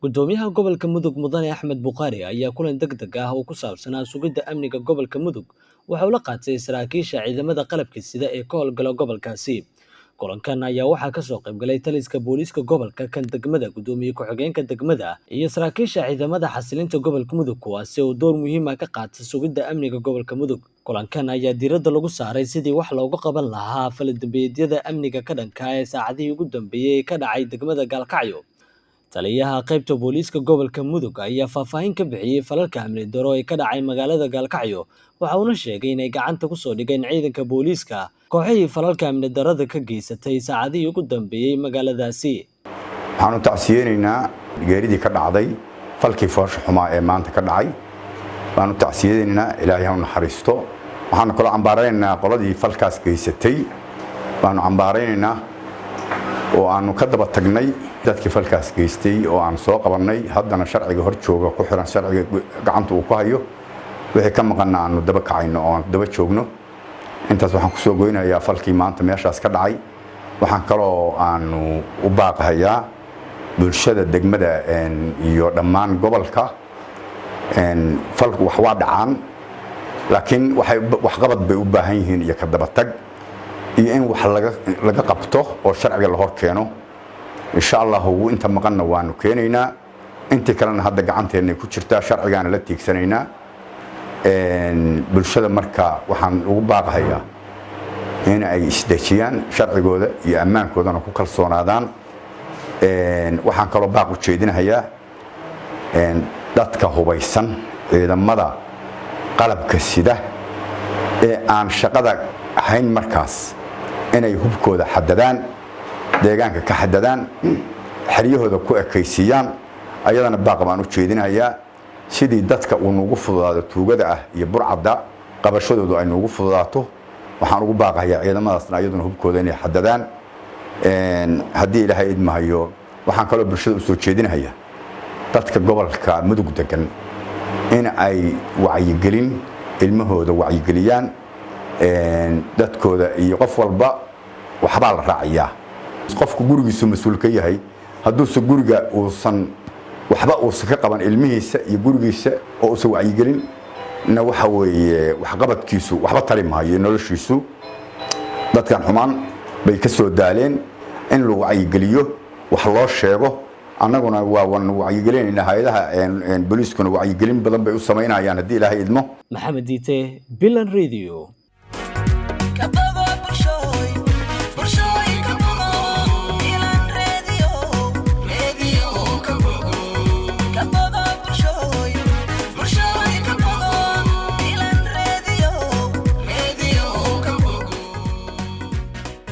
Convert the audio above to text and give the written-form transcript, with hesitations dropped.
Gudoomiyaha gobolka Mudug Mudane Axmed Buqaari ayaa kulan degdeg ah oo ku saabsanaa sugidda amniga gobolka Mudug waxa uu la qaatay saraakiisha ciidamada qalabka sida ee ka howlgala gobolkaasi. Kulankan ayaa waxaa ka soo qayb galay taliska booliiska gobolka, kan degmada, gudoomiye ku-xigeenka degmada iyo saraakiisha ciidamada xasilinta gobolka Mudug kuwaasi oo door muhiim ah ka qaata sugidda amniga gobolka Mudug. Kulankan ayaa diiradda lagu saaray sidii wax looga qaban lahaa fal-dambiyeedyada amniga ka dhanka ah ee saacadihii ugu dambeeyay ka dhacay degmada Gaalkacyo. Taliyaha qaybta booliiska gobolka Mudug ayaa faahfaahin ka bixiyay falalka amni darro ee ka dhacay magaalada Gaalkacyo. Waxa uuna sheegay inay gacanta ku soo dhigeen ciidanka booliiska kooxihii falalka amni darrada ka geysatay saacadihii ugu dambeeyay magaaladaasi. waxaan u tacsiyeenaynaa geeridii ka dhacday falkii foosha xumaa ee maanta ka dhacay. waan u tacsiyeenaynaa Ilaahay ha u naxariisto. waxaan kala cambaaraynaynaa qoladii falkaas geysatay. waanu cambaaraynaynaa oo aanu ka daba tagnay dadkii falkaas geystay oo aan soo qabanay, haddana sharciga hor jooga ku xiran, sharciga gacanta uu ku hayo. wixii ka maqan aanu daba kacayno oo aan daba joogno. intaas waxaan ku soo goynayaa falkii maanta meeshaas ka dhacay. waxaan kaloo aanu u baaqayaa bulshada degmada iyo dhammaan gobolka. falku wax waa dhacaan, laakiin wax qabad bay u baahan yihiin iyo ka daba tag iyo in wax laga qabto oo sharciga la hor keeno. insha Allah inta maqanna waanu keenaynaa, intii kalena hadda gacanteena ku jirtaa, sharcigaana la tiigsanaynaa. bulshada marka waxaan ugu baaqayaa in ay isdejiyaan, sharcigooda iyo ammaankoodana ku kalsoonaadaan. waxaan kaloo baaq u jeedinayaa dadka hubaysan, ciidamada qalabka sida ee aan shaqada ahayn markaas inay hubkooda xadadaan, deegaanka ka xadadaan, xeryahooda ku ekaysiiyaan. ayadana baaq baan u jeedinayaa sidii dadka uu nagu fududaado tuugada ah iyo burcadda qabashadoodu ay nagu fududaato. waxaan ugu baaqayaa ciidamadaasna ayaduna hubkooda inay xadadaan. haddii Ilaahay idmahayo waxaan kaloo bulshada u soo jeedinayaa dadka gobolka Mudug degan in ay wacyigelin ilmahooda wacyigeliyaan. dadkooda iyo qof walba waxbaa la raaciyaa. qofku gurigiisu mas'uul ka yahay, hadduusan guriga waxba uusan ka qaban ilmihiisa iyo gurigiisa oo uusan wacyigelin na waxa weeye waxqabadkiisu waxba tari maayo noloshiisu. dadkan xumaan bay ka soo daaleen in la wacyigeliyo, wax loo sheego. annaguna waan wacyigelinaynaa, hay'adaha booliiskuna wacyigelin badan bay u samaynayaan haddii Ilaahay idmo. Maxamed Diite, Bilan Radio.